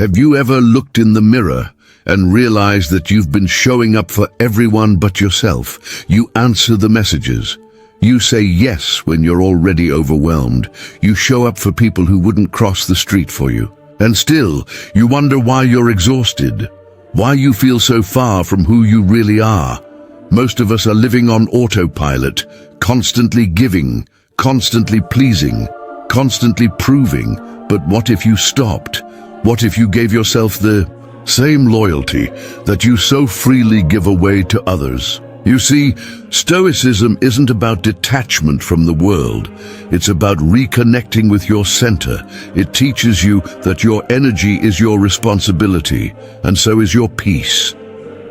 Have you ever looked in the mirror and realized that you've been showing up for everyone but yourself? You answer the messages. You say yes when you're already overwhelmed. You show up for people who wouldn't cross the street for you. And still, you wonder why you're exhausted, why you feel so far from who you really are. Most of us are living on autopilot, constantly giving, constantly pleasing, constantly proving. But what if you stopped? What if you gave yourself the same loyalty that you so freely give away to others? You see, Stoicism isn't about detachment from the world. It's about reconnecting with your center. It teaches you that your energy is your responsibility, and so is your peace.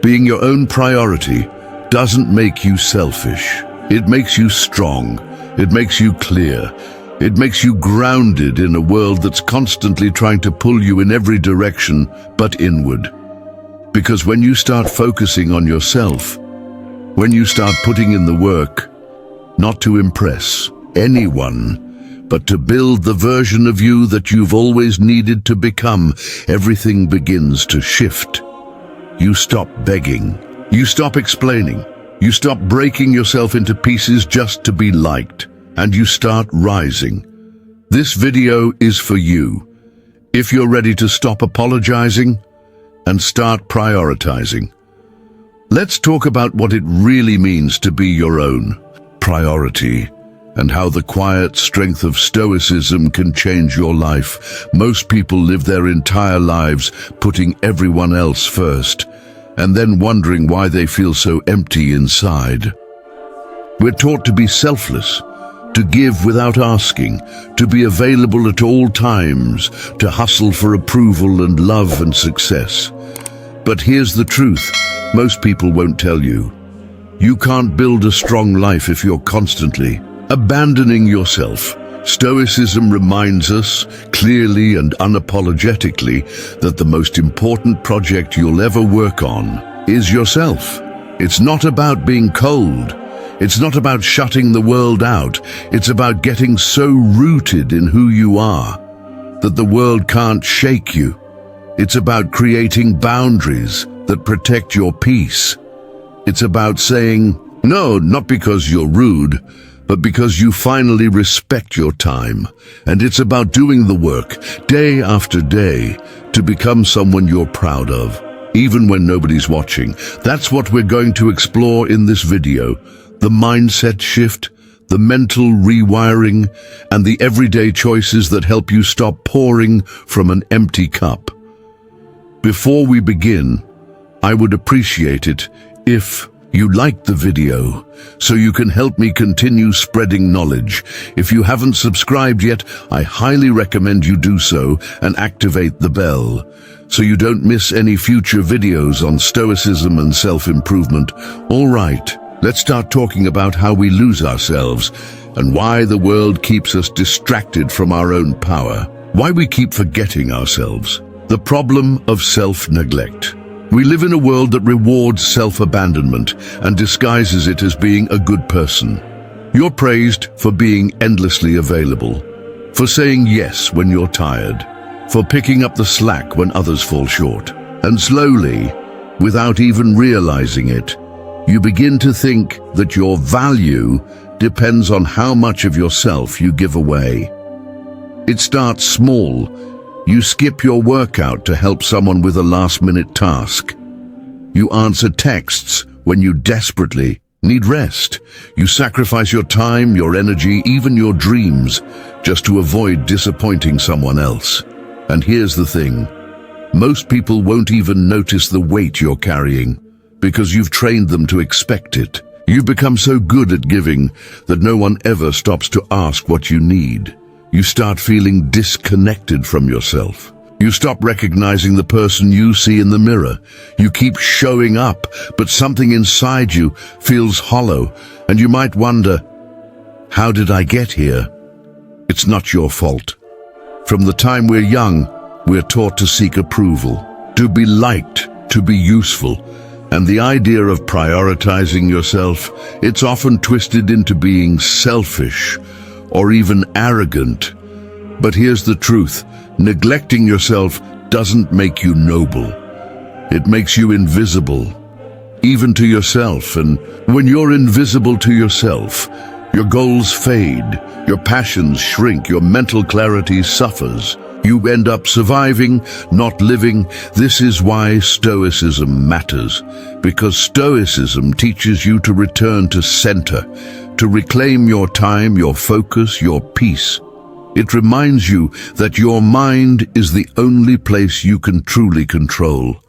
Being your own priority doesn't make you selfish. It makes you strong. It makes you clear. It makes you grounded in a world that's constantly trying to pull you in every direction but inward. Because when you start focusing on yourself, when you start putting in the work, not to impress anyone, but to build the version of you that you've always needed to become, everything begins to shift. You stop begging. You stop explaining. You stop breaking yourself into pieces just to be liked. And you start rising. This video is for you. If you're ready to stop apologizing and start prioritizing. Let's talk about what it really means to be your own priority and how the quiet strength of Stoicism can change your life. Most people live their entire lives putting everyone else first and then wondering why they feel so empty inside. We're taught to be selfless, to give without asking, to be available at all times, to hustle for approval and love and success. But here's the truth. Most people won't tell you. You can't build a strong life if you're constantly abandoning yourself. Stoicism reminds us, clearly and unapologetically, that the most important project you'll ever work on is yourself. It's not about being cold. It's not about shutting the world out. It's about getting so rooted in who you are that the world can't shake you. It's about creating boundaries that protect your peace. It's about saying no, not because you're rude, but because you finally respect your time. And it's about doing the work day after day to become someone you're proud of, even when nobody's watching. That's what we're going to explore in this video. The mindset shift, the mental rewiring, and the everyday choices that help you stop pouring from an empty cup. Before we begin, I would appreciate it if you liked the video, so you can help me continue spreading knowledge. If you haven't subscribed yet, I highly recommend you do so and activate the bell, so you don't miss any future videos on Stoicism and self-improvement. All right. Let's start talking about how we lose ourselves and why the world keeps us distracted from our own power. Why we keep forgetting ourselves. The problem of self-neglect. We live in a world that rewards self-abandonment and disguises it as being a good person. You're praised for being endlessly available, for saying yes when you're tired, for picking up the slack when others fall short. And slowly, without even realizing it, you begin to think that your value depends on how much of yourself you give away. It starts small. You skip your workout to help someone with a last-minute task. You answer texts when you desperately need rest. You sacrifice your time, your energy, even your dreams, just to avoid disappointing someone else. And here's the thing. Most people won't even notice the weight you're carrying, because you've trained them to expect it. You've become so good at giving that no one ever stops to ask what you need. You start feeling disconnected from yourself. You stop recognizing the person you see in the mirror. You keep showing up, but something inside you feels hollow, and you might wonder, how did I get here? It's not your fault. From the time we're young, we're taught to seek approval, to be liked, to be useful. And the idea of prioritizing yourself, it's often twisted into being selfish or even arrogant. But here's the truth. Neglecting yourself doesn't make you noble. It makes you invisible, even to yourself. And when you're invisible to yourself, your goals fade, your passions shrink, your mental clarity suffers. You end up surviving, not living. This is why Stoicism matters, because Stoicism teaches you to return to center, to reclaim your time, your focus, your peace. It reminds you that your mind is the only place you can truly control.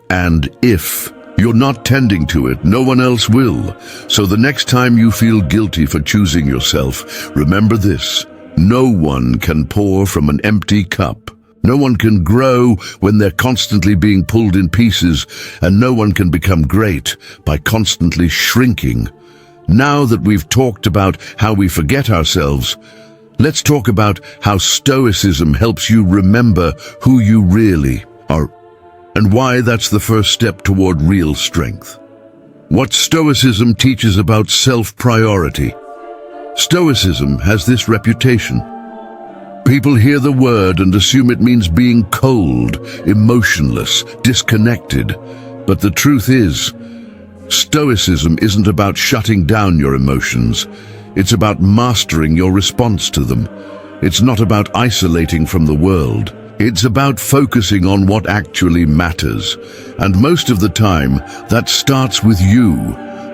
And if you're not tending to it, no one else will. So the next time you feel guilty for choosing yourself, remember this: no one can pour from an empty cup. No one can grow when they're constantly being pulled in pieces, and no one can become great by constantly shrinking. Now that we've talked about how we forget ourselves, let's talk about how Stoicism helps you remember who you really are, and why that's the first step toward real strength. What Stoicism teaches about self-priority. Stoicism has this reputation. People hear the word and assume it means being cold, emotionless, disconnected. But the truth is, Stoicism isn't about shutting down your emotions. It's about mastering your response to them. It's not about isolating from the world. It's about focusing on what actually matters. And most of the time, that starts with you.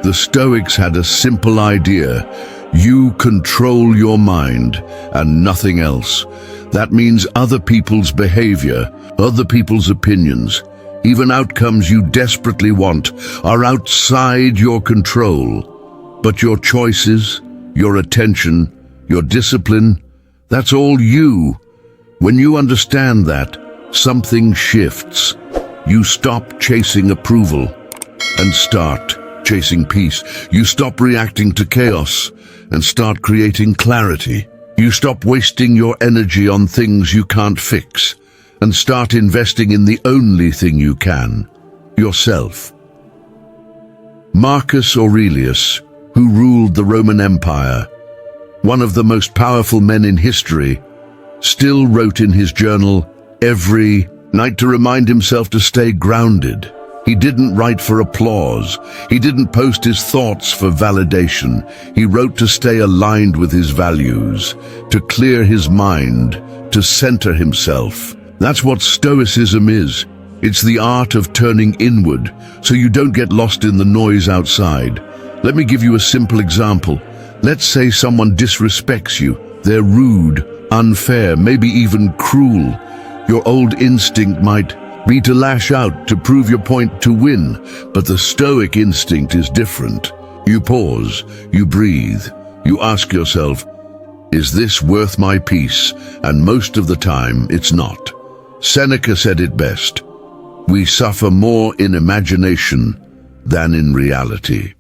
The Stoics had a simple idea. You control your mind and nothing else. That means other people's behavior, other people's opinions, even outcomes you desperately want, are outside your control. But your choices, your attention, your discipline, that's all you. When you understand that, something shifts. You stop chasing approval and start chasing peace. You stop reacting to chaos and start creating clarity. You stop wasting your energy on things you can't fix and start investing in the only thing you can, yourself. Marcus Aurelius, who ruled the Roman Empire, one of the most powerful men in history, still wrote in his journal every night to remind himself to stay grounded. He didn't write for applause. He didn't post his thoughts for validation. He wrote to stay aligned with his values, to clear his mind, to center himself. That's what Stoicism is. It's the art of turning inward so you don't get lost in the noise outside. Let me give you a simple example. Let's say someone disrespects you. They're rude, unfair, maybe even cruel. Your old instinct might be to lash out, to prove your point, to win. But the Stoic instinct is different. You pause, you breathe, you ask yourself, is this worth my peace? And most of the time, it's not. Seneca said it best. We suffer more in imagination than in reality.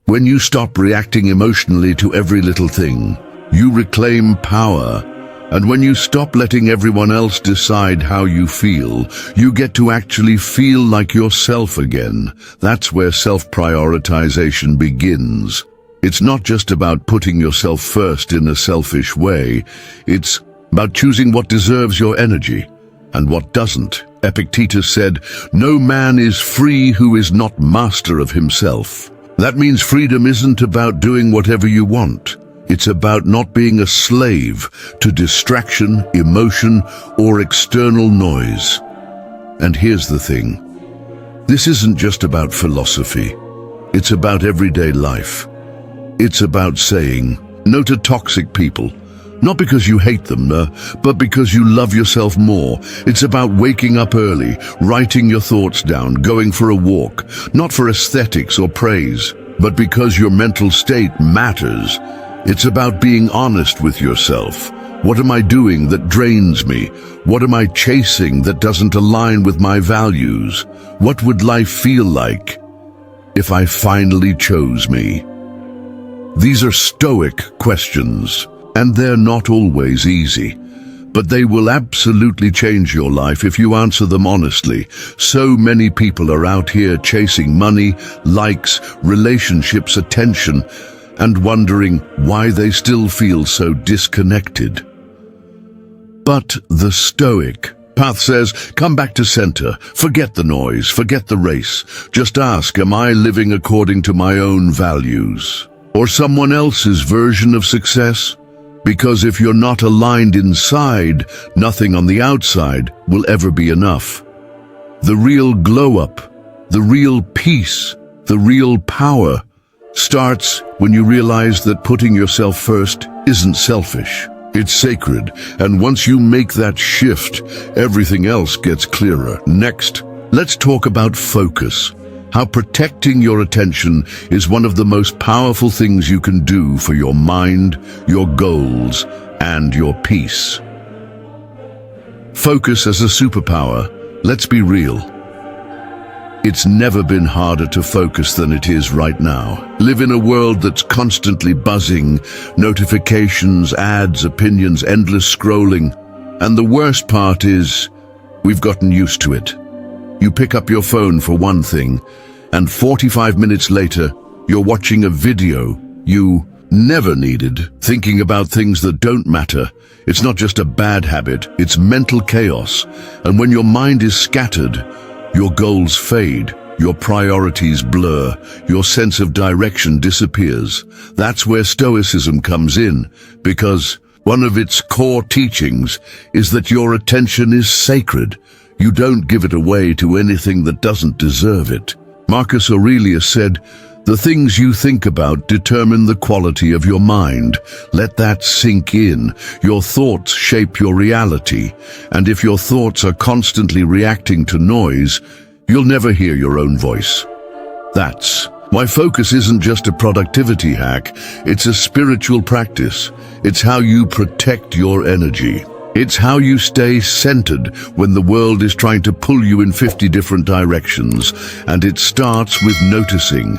When you stop reacting emotionally to every little thing, you reclaim power. And when you stop letting everyone else decide how you feel, you get to actually feel like yourself again. That's where self-prioritization begins. It's not just about putting yourself first in a selfish way. It's about choosing what deserves your energy and what doesn't. Epictetus said, "No man is free who is not master of himself." That means freedom isn't about doing whatever you want. It's about not being a slave to distraction, emotion, or external noise. And here's the thing. This isn't just about philosophy. It's about everyday life. It's about saying no to toxic people, not because you hate them, but because you love yourself more. It's about waking up early, writing your thoughts down, going for a walk, not for aesthetics or praise, but because your mental state matters. It's about being honest with yourself. What am I doing that drains me? What am I chasing that doesn't align with my values? What would life feel like if I finally chose me? These are Stoic questions, and they're not always easy, but they will absolutely change your life if you answer them honestly. So many people are out here chasing money, likes, relationships, attention, and wondering why they still feel so disconnected. But the Stoic path says, come back to center. Forget the noise, forget the race. Just ask, am I living according to my own values or someone else's version of success? Because if you're not aligned inside, nothing on the outside will ever be enough. The real glow-up, the real peace, the real power starts when you realize that putting yourself first isn't selfish. It's sacred, and once you make that shift, everything else gets clearer. Next, let's talk about focus. How protecting your attention is one of the most powerful things you can do for your mind, your goals, and your peace. Focus as a superpower. Let's be real. It's never been harder to focus than it is right now. Live in a world that's constantly buzzing, notifications, ads, opinions, endless scrolling. And the worst part is, we've gotten used to it. You pick up your phone for one thing, and 45 minutes later, you're watching a video you never needed, thinking about things that don't matter. It's not just a bad habit, it's mental chaos. And when your mind is scattered, your goals fade, your priorities blur, your sense of direction disappears. That's where Stoicism comes in, because one of its core teachings is that your attention is sacred. You don't give it away to anything that doesn't deserve it. Marcus Aurelius said, "The things you think about determine the quality of your mind." Let that sink in. Your thoughts shape your reality, and if your thoughts are constantly reacting to noise, you'll never hear your own voice. That's why focus isn't just a productivity hack, it's a spiritual practice. It's how you protect your energy. It's how you stay centered when the world is trying to pull you in 50 different directions, and it starts with noticing.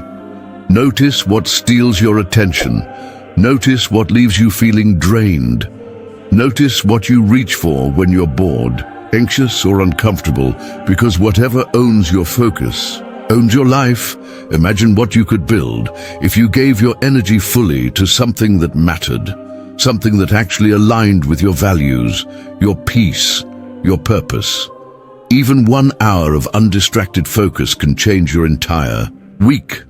Notice what steals your attention. Notice what leaves you feeling drained. Notice what you reach for when you're bored, anxious, or uncomfortable, because whatever owns your focus owns your life. Imagine what you could build if you gave your energy fully to something that mattered, something that actually aligned with your values, your peace, your purpose. Even 1 hour of undistracted focus can change your entire week.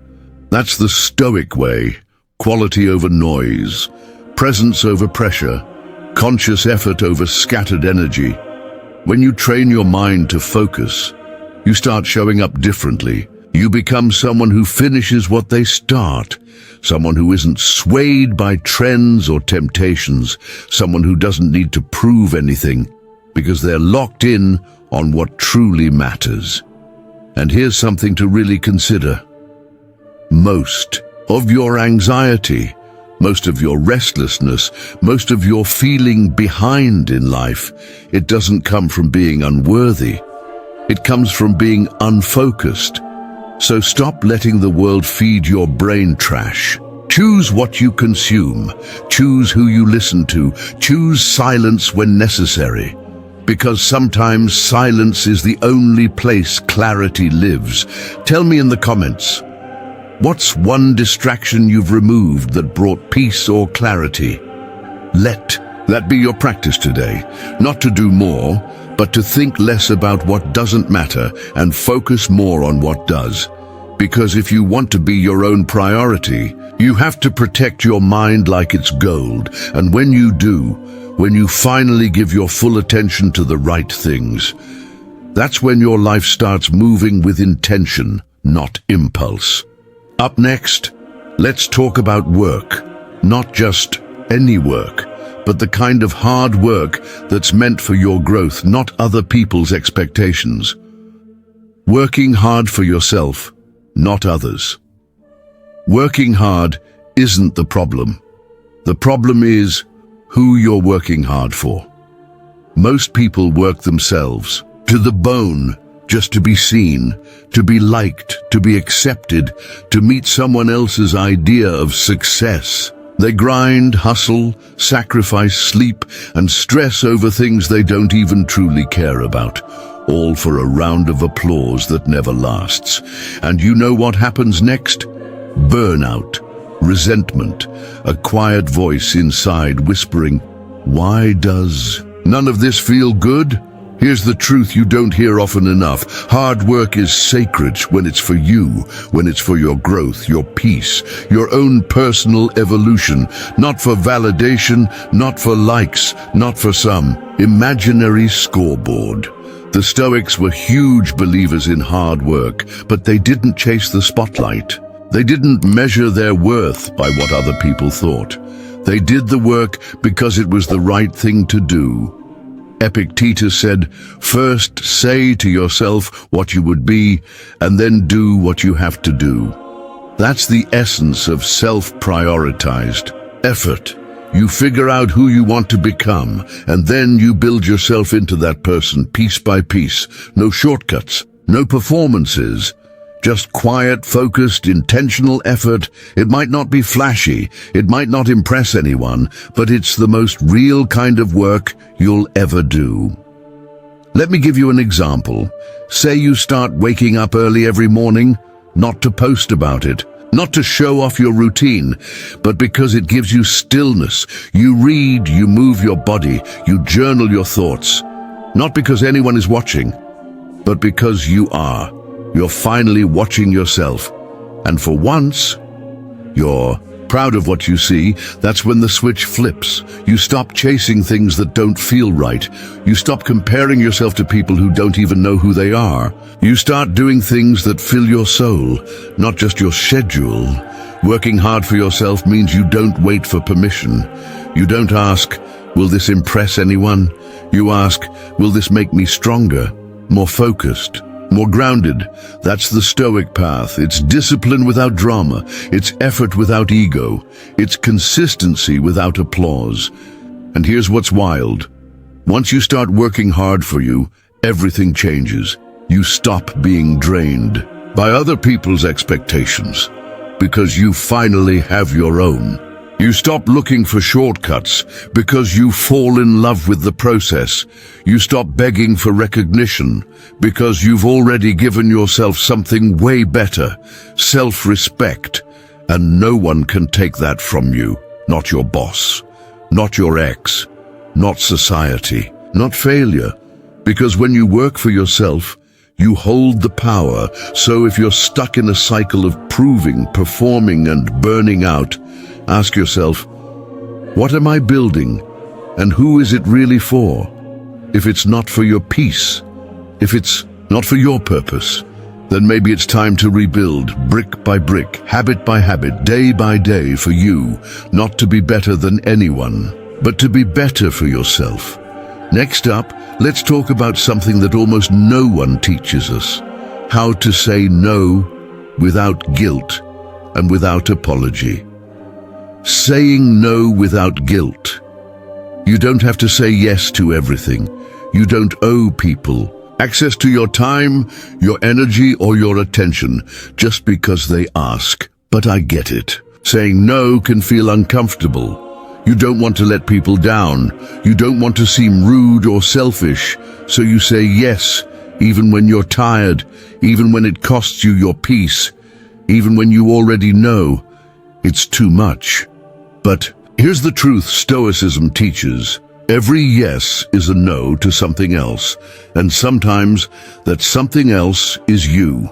That's the Stoic way. Quality over noise, presence over pressure, conscious effort over scattered energy. When you train your mind to focus, you start showing up differently. You become someone who finishes what they start, someone who isn't swayed by trends or temptations, someone who doesn't need to prove anything because they're locked in on what truly matters. And here's something to really consider. Most of your anxiety, most of your restlessness, most of your feeling behind in life, it doesn't come from being unworthy. It comes from being unfocused. So stop letting the world feed your brain trash. Choose what you consume. Choose who you listen to. Choose silence when necessary. Because sometimes silence is the only place clarity lives. Tell me in the comments, what's one distraction you've removed that brought peace or clarity? Let that be your practice today. Not to do more, but to think less about what doesn't matter and focus more on what does. Because if you want to be your own priority, you have to protect your mind like it's gold. And when you do, when you finally give your full attention to the right things, that's when your life starts moving with intention, not impulse. Up next, let's talk about work. Not just any work, but the kind of hard work that's meant for your growth, not other people's expectations. Working hard for yourself, not others. Working hard isn't the problem. The problem is who you're working hard for. Most people work themselves to the bone, just to be seen, to be liked, to be accepted, to meet someone else's idea of success. They grind, hustle, sacrifice sleep, and stress over things they don't even truly care about, all for a round of applause that never lasts. And you know what happens next? Burnout, resentment, a quiet voice inside whispering, "Why does none of this feel good?" Here's the truth you don't hear often enough. Hard work is sacred when it's for you, when it's for your growth, your peace, your own personal evolution, not for validation, not for likes, not for some imaginary scoreboard. The Stoics were huge believers in hard work, but they didn't chase the spotlight. They didn't measure their worth by what other people thought. They did the work because it was the right thing to do. Epictetus said, "First say to yourself what you would be, and then do what you have to do." That's the essence of self-prioritized effort. You figure out who you want to become, and then you build yourself into that person piece by piece. No shortcuts, no performances. Just quiet, focused, intentional effort. It might not be flashy, it might not impress anyone, but it's the most real kind of work you'll ever do. Let me give you an example. Say you start waking up early every morning, not to post about it, not to show off your routine, but because it gives you stillness. You read, you move your body, you journal your thoughts. Not because anyone is watching, but because you are. You're finally watching yourself. And for once, you're proud of what you see. That's when the switch flips. You stop chasing things that don't feel right. You stop comparing yourself to people who don't even know who they are. You start doing things that fill your soul, not just your schedule. Working hard for yourself means you don't wait for permission. You don't ask, will this impress anyone? You ask, will this make me stronger, more focused, more grounded? That's the Stoic path. It's discipline without drama. It's effort without ego. It's consistency without applause. And here's what's wild. Once you start working hard for you, everything changes. You stop being drained by other people's expectations because you finally have your own. You stop looking for shortcuts because you fall in love with the process. You stop begging for recognition because you've already given yourself something way better, self-respect. And no one can take that from you. Not your boss, not your ex, not society, not failure. Because when you work for yourself, you hold the power. So if you're stuck in a cycle of proving, performing, and burning out, ask yourself, what am I building, and who is it really for? If it's not for your peace, if it's not for your purpose, then maybe it's time to rebuild brick by brick, habit by habit, day by day for you, not to be better than anyone, but to be better for yourself. Next up, let's talk about something that almost no one teaches us: how to say no without guilt and without apology. Saying no without guilt. You don't have to say yes to everything. You don't owe people access to your time, your energy, or your attention just because they ask. But I get it. Saying no can feel uncomfortable. You don't want to let people down. You don't want to seem rude or selfish. So you say yes, even when you're tired, even when it costs you your peace, even when you already know it's too much. But here's the truth Stoicism teaches. Every yes is a no to something else, and sometimes that something else is you.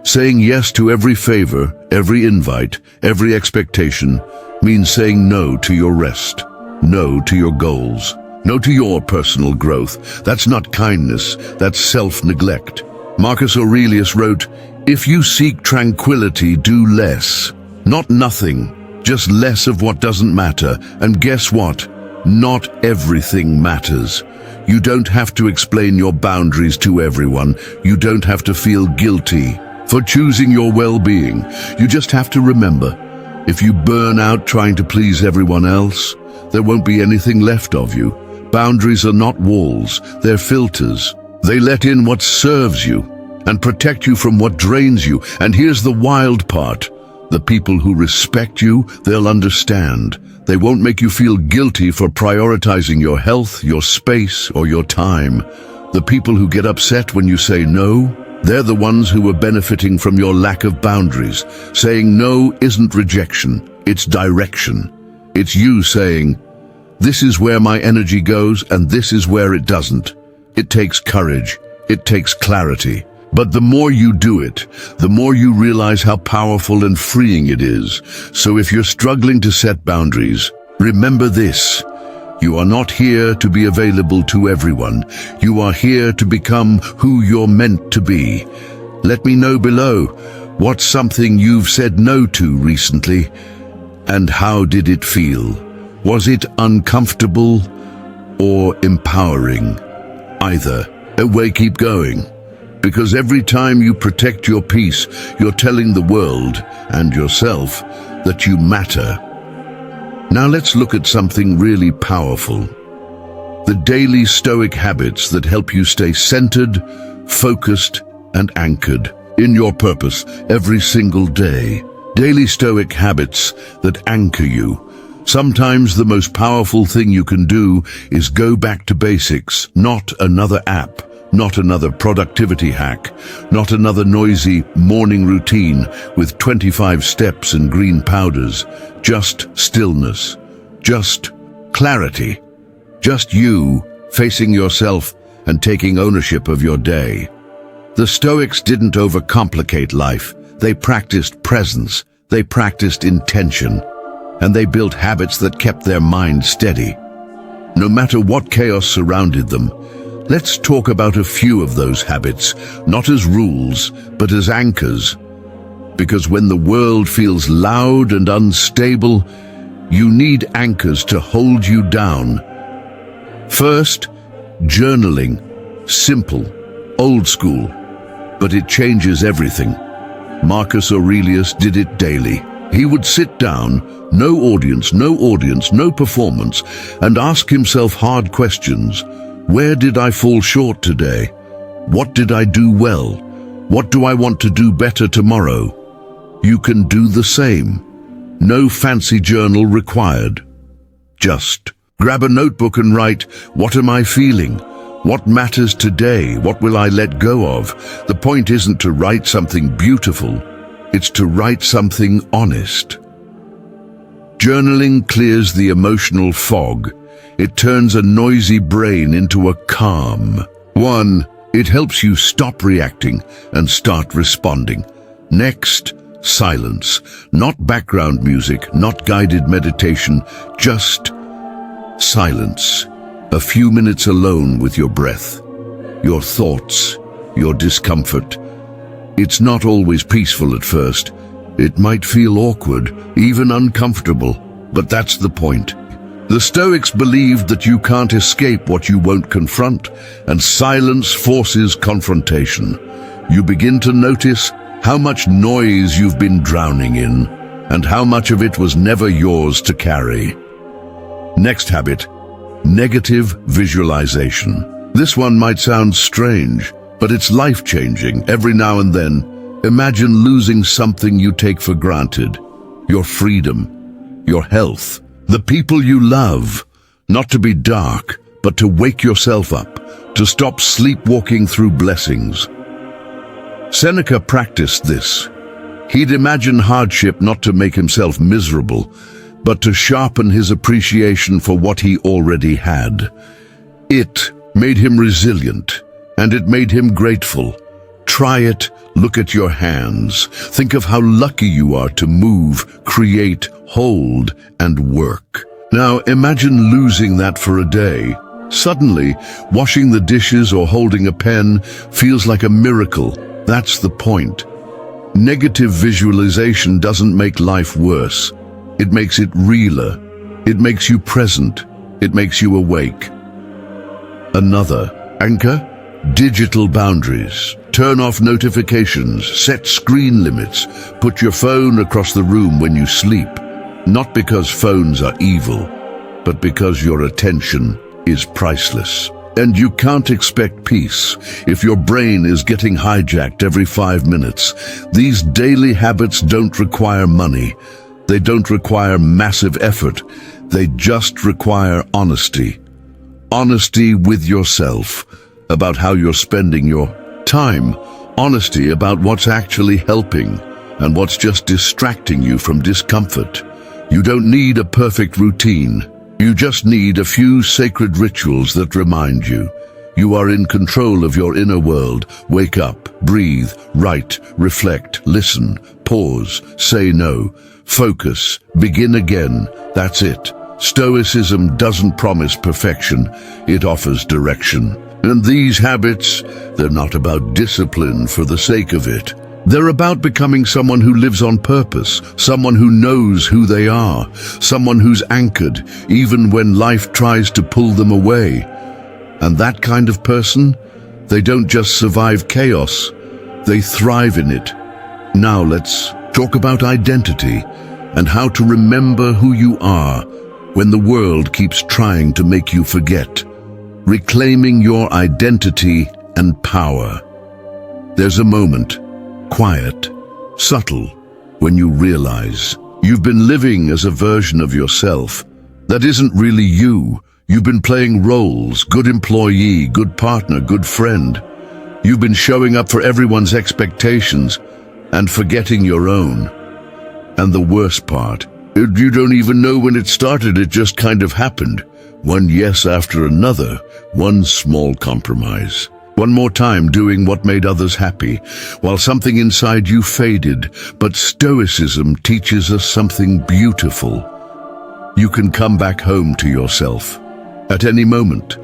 Saying yes to every favor, every invite, every expectation means saying no to your rest, no to your goals, no to your personal growth. That's not kindness, that's self-neglect. Marcus Aurelius wrote, "If you seek tranquility, do less." Not nothing, just less of what doesn't matter. And guess what? Not everything matters. You don't have to explain your boundaries to everyone. You don't have to feel guilty for choosing your well-being. You just have to remember, if you burn out trying to please everyone else, there won't be anything left of you. Boundaries are not walls, they're filters. They let in what serves you and protect you from what drains you. And here's the wild part. The people who respect you, they'll understand. They won't make you feel guilty for prioritizing your health, your space, or your time. The people who get upset when you say no, they're the ones who are benefiting from your lack of boundaries. Saying no isn't rejection, it's direction. It's you saying, this is where my energy goes and this is where it doesn't. It takes courage. It takes clarity. But the more you do it, the more you realize how powerful and freeing it is. So if you're struggling to set boundaries, remember this. You are not here to be available to everyone. You are here to become who you're meant to be. Let me know below, what's something you've said no to recently, and how did it feel? Was it uncomfortable or empowering? Either way, keep going. Because every time you protect your peace, you're telling the world and yourself that you matter. Now let's look at something really powerful. The daily Stoic habits that help you stay centered, focused, and anchored in your purpose every single day. Daily Stoic habits that anchor you. Sometimes the most powerful thing you can do is go back to basics, not another app. Not another productivity hack, not another noisy morning routine with 25 steps and green powders. Just stillness, just clarity, just you facing yourself and taking ownership of your day. The Stoics didn't overcomplicate life. They practiced presence, they practiced intention, and they built habits that kept their mind steady. No matter what chaos surrounded them, let's talk about a few of those habits, not as rules, but as anchors. Because when the world feels loud and unstable, you need anchors to hold you down. First, journaling. Simple, old school, but it changes everything. Marcus Aurelius did it daily. He would sit down, no audience, no performance, and ask himself hard questions. Where did I fall short today? What did I do well? What do I want to do better tomorrow? You can do the same. No fancy journal required. Just grab a notebook and write, what am I feeling? What matters today? What will I let go of? The point isn't to write something beautiful. It's to write something honest. Journaling clears the emotional fog. It turns a noisy brain into a calm one. It helps you stop reacting and start responding. Next, silence. Not background music, not guided meditation, just silence. A few minutes alone with your breath, your thoughts, your discomfort. It's not always peaceful at first. It might feel awkward, even uncomfortable, but that's the point. The Stoics believed that you can't escape what you won't confront, and silence forces confrontation. You begin to notice how much noise you've been drowning in, and how much of it was never yours to carry. Next habit, negative visualization. This one might sound strange, but it's life-changing. Every now and then, imagine losing something you take for granted. Your freedom, your health, the people you love. Not to be dark, but to wake yourself up, to stop sleepwalking through blessings. Seneca practiced this. He'd imagine hardship not to make himself miserable, but to sharpen his appreciation for what he already had. It made him resilient, and it made him grateful. Try it. Look at your hands. Think of how lucky you are to move, create, hold, and work. Now imagine losing that for a day. Suddenly, washing the dishes or holding a pen feels like a miracle. That's the point. Negative visualization doesn't make life worse. It makes it realer. It makes you present. It makes you awake. Another anchor: digital boundaries. Turn off notifications, set screen limits, put your phone across the room when you sleep. Not because phones are evil, but because your attention is priceless. And you can't expect peace if your brain is getting hijacked every 5 minutes. These daily habits don't require money. They don't require massive effort. They just require honesty. Honesty with yourself about how you're spending your time. Honesty about what's actually helping and what's just distracting you from discomfort. You don't need a perfect routine. You just need a few sacred rituals that remind you. You are in control of your inner world. Wake up, breathe, write, reflect, listen, pause, say no, focus, begin again. That's it. Stoicism doesn't promise perfection, it offers direction. And these habits, they're not about discipline for the sake of it. They're about becoming someone who lives on purpose, someone who knows who they are, someone who's anchored even when life tries to pull them away. And that kind of person, they don't just survive chaos, they thrive in it. Now let's talk about identity and how to remember who you are when the world keeps trying to make you forget. Reclaiming your identity and power. There's a moment, quiet, subtle, when you realize you've been living as a version of yourself that isn't really you. You've been playing roles, good employee, good partner, good friend. You've been showing up for everyone's expectations and forgetting your own. And the worst part, you don't even know when it started, it just kind of happened. One yes after another, one small compromise. One more time doing what made others happy, while something inside you faded. But Stoicism teaches us something beautiful. You can come back home to yourself at any moment.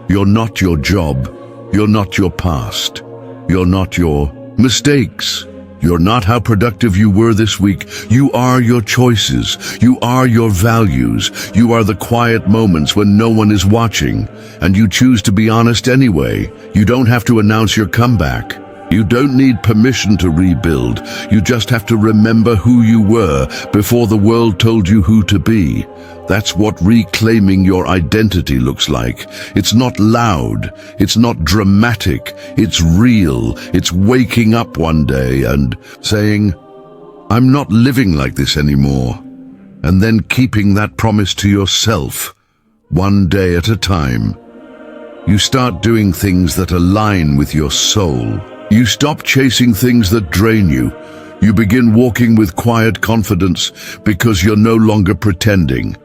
You're not your job, you're not your past, you're not your mistakes. You're not how productive you were this week. You are your choices. You are your values. You are the quiet moments when no one is watching, and you choose to be honest anyway. You don't have to announce your comeback. You don't need permission to rebuild. You just have to remember who you were before the world told you who to be. That's what reclaiming your identity looks like. It's not loud. It's not dramatic. It's real. It's waking up one day and saying, I'm not living like this anymore. And then keeping that promise to yourself, one day at a time. You start doing things that align with your soul. You stop chasing things that drain you. You begin walking with quiet confidence because you're no longer pretending.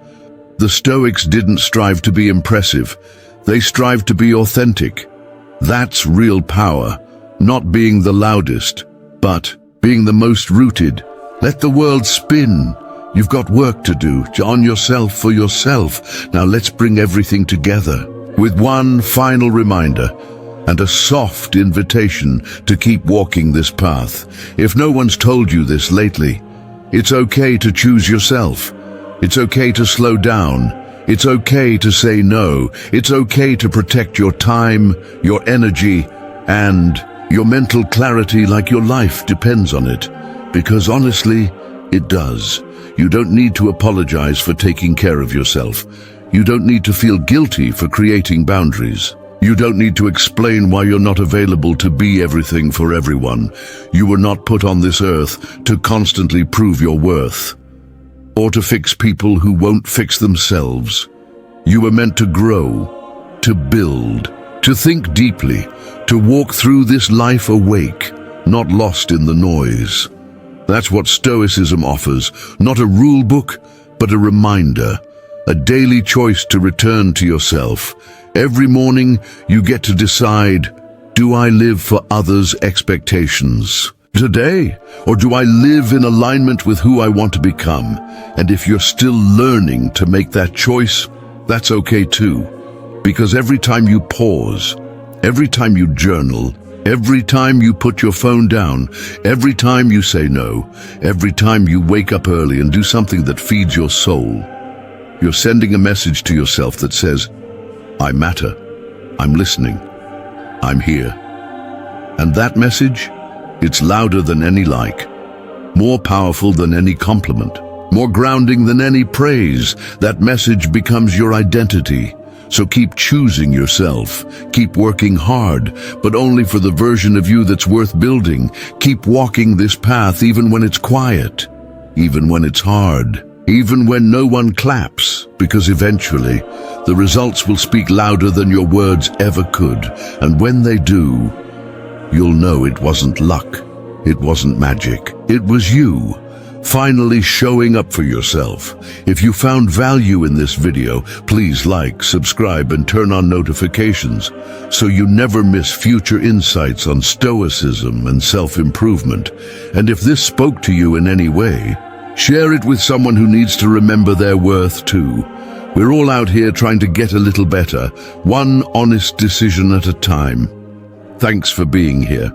The Stoics didn't strive to be impressive. They strived to be authentic. That's real power, not being the loudest, but being the most rooted. Let the world spin. You've got work to do on yourself for yourself. Now let's bring everything together with one final reminder and a soft invitation to keep walking this path. If no one's told you this lately, it's okay to choose yourself. It's okay to slow down. It's okay to say no. It's okay to protect your time, your energy, and your mental clarity like your life depends on it. Because honestly, it does. You don't need to apologize for taking care of yourself. You don't need to feel guilty for creating boundaries. You don't need to explain why you're not available to be everything for everyone. You were not put on this earth to constantly prove your worth, or to fix people who won't fix themselves. You were meant to grow, to build, to think deeply, to walk through this life awake, not lost in the noise. That's what Stoicism offers, not a rule book, but a reminder, a daily choice to return to yourself. Every morning, you get to decide, do I live for others' expectations today, or do I live in alignment with who I want to become? And if you're still learning to make that choice, that's okay too. Because every time you pause, every time you journal, every time you put your phone down, every time you say no, every time you wake up early and do something that feeds your soul, you're sending a message to yourself that says, I matter, I'm listening, I'm here. And that message, it's louder than any like, more powerful than any compliment, more grounding than any praise. That message becomes your identity. So keep choosing yourself. Keep working hard, but only for the version of you that's worth building. Keep walking this path even when it's quiet, even when it's hard, even when no one claps, because eventually the results will speak louder than your words ever could. And when they do, you'll know it wasn't luck. It wasn't magic. It was you, finally showing up for yourself. If you found value in this video, please like, subscribe, and turn on notifications so you never miss future insights on Stoicism and self-improvement. And if this spoke to you in any way, share it with someone who needs to remember their worth too. We're all out here trying to get a little better, one honest decision at a time. Thanks for being here.